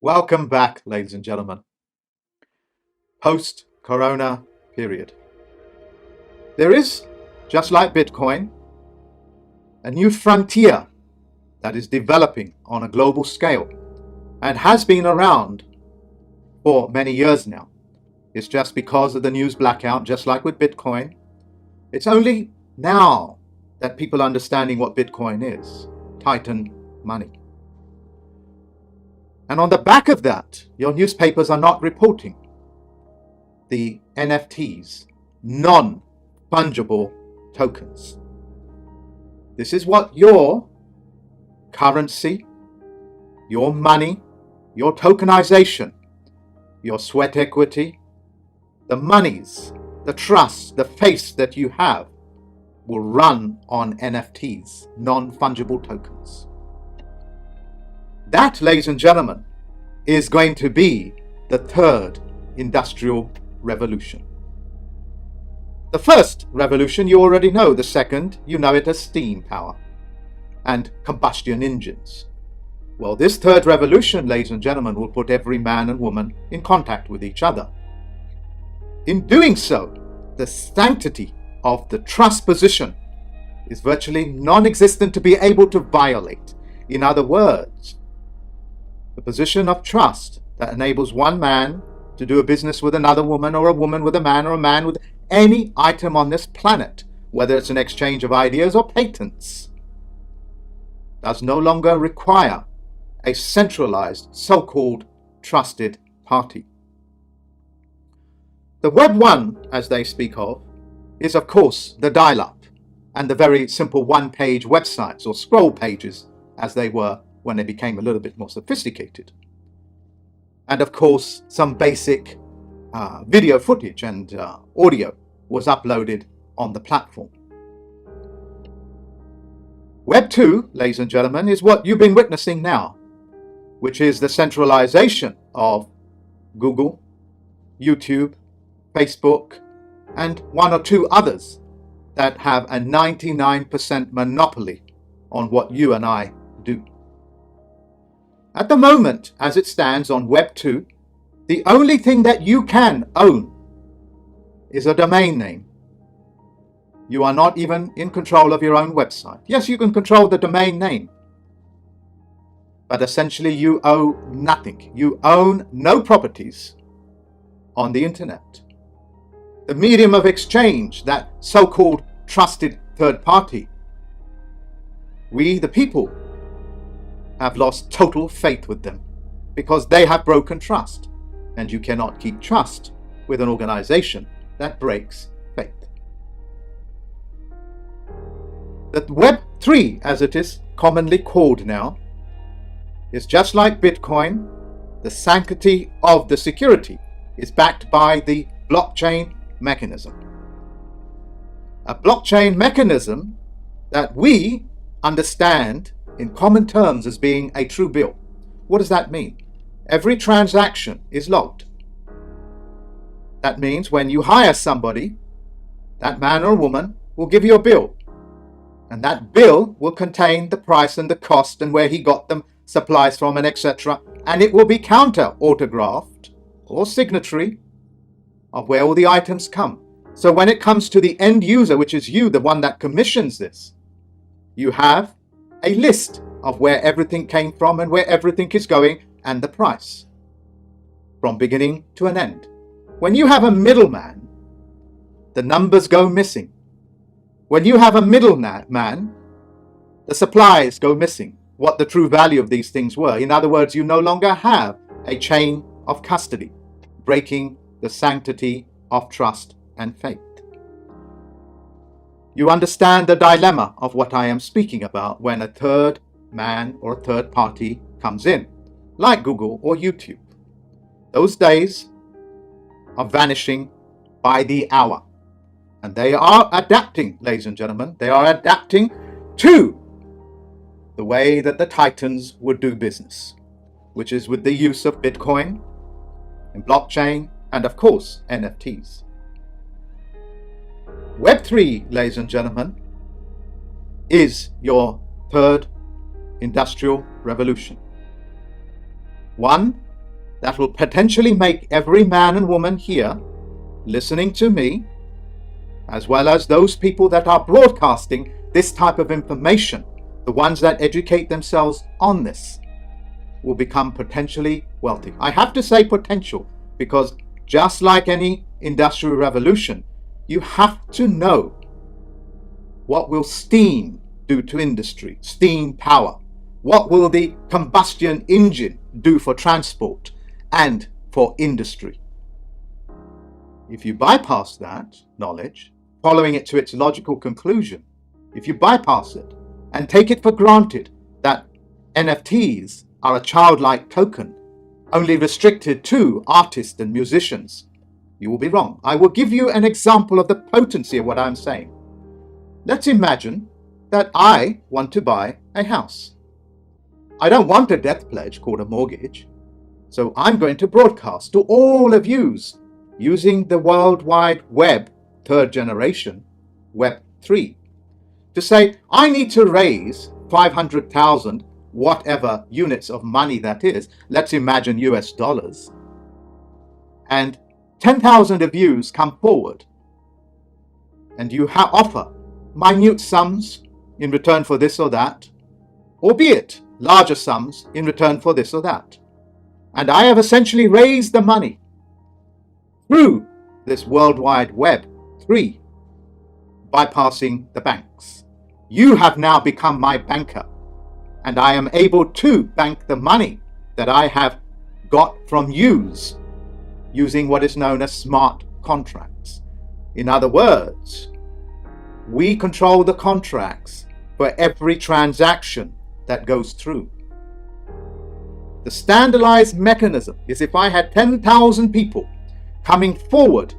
Welcome back, ladies and gentlemen. Post-corona period. There is, just like Bitcoin, a new frontier that is developing on a global scale and has been around for many years now. It's just because of the news blackout, just like with Bitcoin. It's only now that people are understanding what Bitcoin is. Titan money. And on the back of that, your newspapers are not reporting the NFTs, non-fungible tokens. This is what your currency, your money, your tokenization, your sweat equity, the monies, the trust, the faith that you have will run on NFTs, non-fungible tokens. That, ladies and gentlemen, is going to be the third industrial revolution. The first revolution you already know. The second, you know it as steam power and combustion engines. Well, this third revolution, ladies and gentlemen, will put every man and woman in contact with each other. In doing so, the sanctity of the trust position is virtually non-existent to be able to violate. In other words, the position of trust that enables one man to do a business with another woman, or a woman with a man, or a man with any item on this planet, whether it's an exchange of ideas or patents, does no longer require a centralized, so-called trusted party. The Web 1, as they speak of, is of course the dial-up and the very simple one-page websites or scroll pages as they were when they became a little bit more sophisticated. And of course, some basic video footage and audio was uploaded on the platform. Web 2, ladies and gentlemen, is what you've been witnessing now, which is the centralization of Google, YouTube, Facebook, and one or two others that have a 99% monopoly on what you and I do. At the moment, as it stands on Web 2, the only thing that you can own is a domain name. You are not even in control of your own website. Yes, you can control the domain name, but essentially you own nothing. You own no properties on the internet. The medium of exchange, that so-called trusted third party, we, the people, have lost total faith with them because they have broken trust, and you cannot keep trust with an organization that breaks faith. The Web 3, as it is commonly called now, is just like Bitcoin. The sanctity of the security is backed by the blockchain mechanism. A blockchain mechanism that we understand in common terms as being a true bill. What does that mean? Every transaction is logged. That means when you hire somebody, that man or woman will give you a bill. And that bill will contain the price and the cost and where he got them supplies from and etc. And it will be counter-autographed or signatory of where all the items come. So when it comes to the end user, which is you, the one that commissions this, you have a list of where everything came from and where everything is going and the price from beginning to an end. When you have a middleman, the numbers go missing. When you have a middleman, the supplies go missing, what the true value of these things were. In other words, you no longer have a chain of custody, breaking the sanctity of trust and faith. You understand the dilemma of what I am speaking about when a third man or a third party comes in, like Google or YouTube. Those days are vanishing by the hour. And they are adapting, ladies and gentlemen, they are adapting to the way that the Titans would do business, which is with the use of Bitcoin and blockchain and, of course, NFTs. Web 3, ladies and gentlemen, is your third industrial revolution. One that will potentially make every man and woman here listening to me, as well as those people that are broadcasting this type of information, the ones that educate themselves on this, will become potentially wealthy. I have to say potential because just like any industrial revolution, you have to know what will steam do to industry, steam power. What will the combustion engine do for transport and for industry? If you bypass that knowledge, following it to its logical conclusion, if you bypass it and take it for granted that NFTs are a childlike token, only restricted to artists and musicians, you will be wrong. I will give you an example of the potency of what I'm saying. Let's imagine that I want to buy a house. I don't want a death pledge called a mortgage, so I'm going to broadcast to all of yous using the World Wide Web, third generation, Web 3, to say I need to raise 500,000 whatever units of money that is, let's imagine US dollars, and 10,000 of yous come forward and you offer minute sums in return for this or that, albeit larger sums in return for this or that. And I have essentially raised the money through this World Wide Web 3, bypassing the banks. You have now become my banker, and I am able to bank the money that I have got from yous using what is known as smart contracts. In other words, we control the contracts for every transaction that goes through. The standardized mechanism is if I had 10,000 people coming forward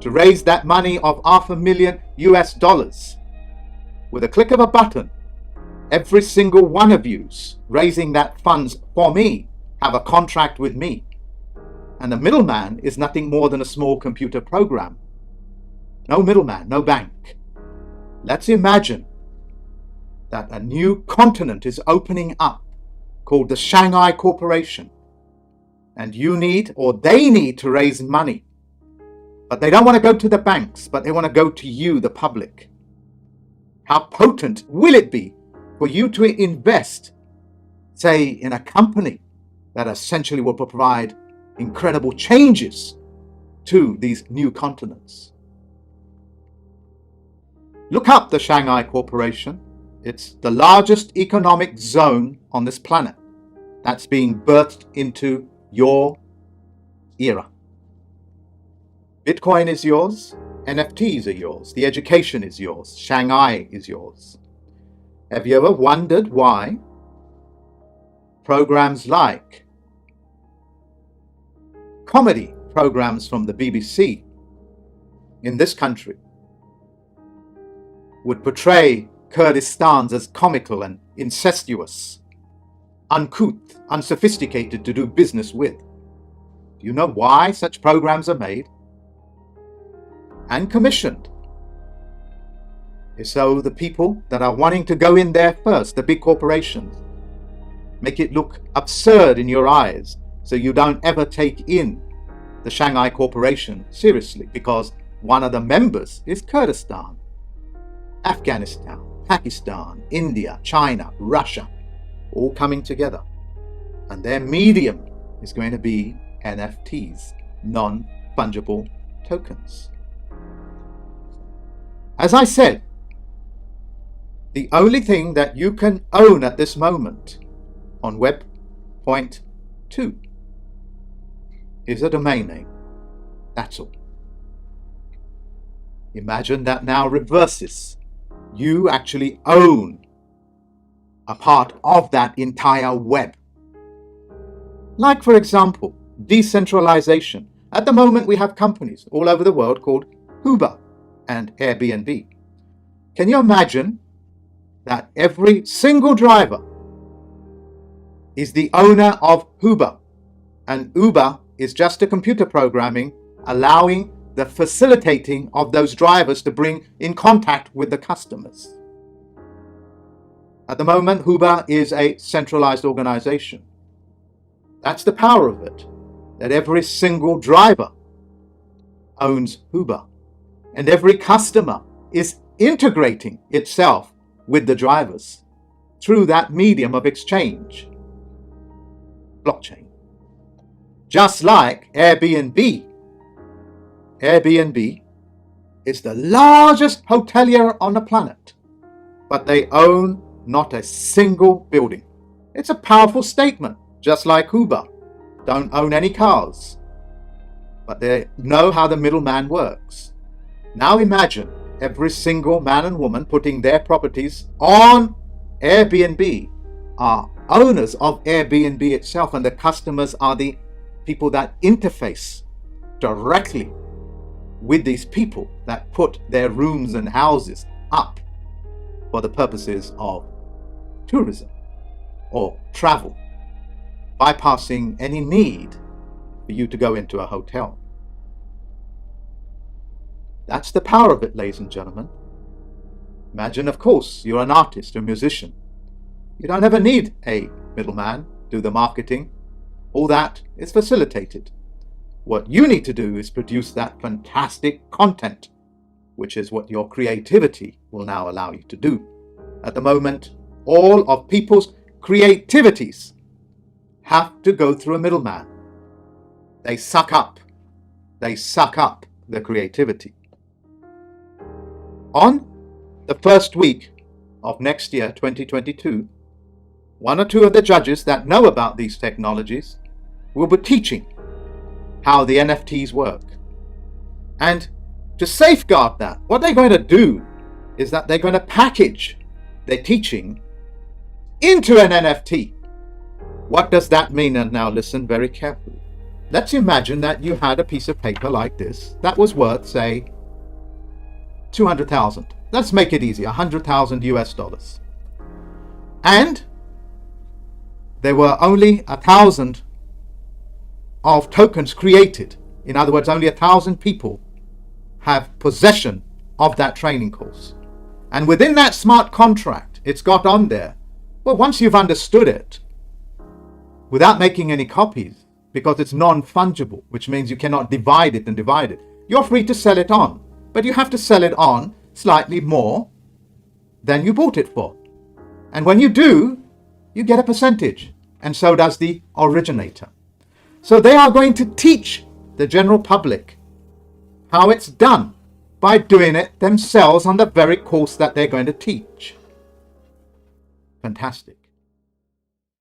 to raise that money of $500,000 US, with a click of a button, every single one of yous raising that funds for me have a contract with me. And the middleman is nothing more than a small computer program. No middleman, no bank. Let's imagine that a new continent is opening up called the Shanghai Corporation. And you need, or they need, to raise money. But they don't want to go to the banks, but they want to go to you, the public. How potent will it be for you to invest, say, in a company that essentially will provide incredible changes to these new continents? Look up the Shanghai Corporation. It's the largest economic zone on this planet that's being birthed into your era. Bitcoin is yours, NFTs are yours, the education is yours, Shanghai is yours. Have you ever wondered why programs like comedy programs from the BBC in this country would portray Kurdistans as comical and incestuous, uncouth, unsophisticated to do business with? Do you know why such programs are made and commissioned? Is so the people that are wanting to go in there first, the big corporations, make it look absurd in your eyes, so you don't ever take in the Shanghai Corporation seriously, because one of the members is Kurdistan, Afghanistan, Pakistan, India, China, Russia, all coming together. And their medium is going to be NFTs, non-fungible tokens. As I said, the only thing that you can own at this moment on Web.2 is a domain name. That's all. Imagine that now reverses. You actually own a part of that entire web. Like, for example, decentralization. At the moment, we have companies all over the world called Uber and Airbnb. Can you imagine that every single driver is the owner of Uber, and Uber is just a computer programming allowing the facilitating of those drivers to bring in contact with the customers? At the moment, Uber is a centralized organization. That's the power of it. that every single driver owns Uber, and every customer is integrating itself with the drivers through that medium of exchange, blockchain. Just like Airbnb. Airbnb is the largest hotelier on the planet, but they own not a single building. It's a powerful statement, just like Uber don't own any cars, but they know how the middleman works. Now imagine every single man and woman putting their properties on Airbnb are owners of Airbnb itself, and the customers are the people that interface directly with these people that put their rooms and houses up for the purposes of tourism or travel, bypassing any need for you to go into a hotel. That's the power of it, ladies and gentlemen. Imagine, of course, you're an artist or musician. You don't ever need a middleman, do the marketing. All that is facilitated. What you need to do is produce that fantastic content, which is what your creativity will now allow you to do. At the moment, all of people's creativities have to go through a middleman. They suck up the creativity. On the first week of next year, 2022, one or two of the judges that know about these technologies will be teaching how the NFTs work. And to safeguard that, what they're going to do is that they're going to package their teaching into an NFT. What does that mean? And now listen very carefully. Let's imagine that you had a piece of paper like this that was worth, say, 200,000. Let's make it easy, 100,000 US dollars. And there were only 1,000 of tokens created. In other words, only 1,000 people have possession of that training course. And within that smart contract, it's got on there, well, once you've understood it, without making any copies, because it's non-fungible, which means you cannot divide it, you're free to sell it on. But you have to sell it on slightly more than you bought it for. And when you do, you get a percentage, and so does the originator. So they are going to teach the general public how it's done by doing it themselves on the very course that they're going to teach. Fantastic.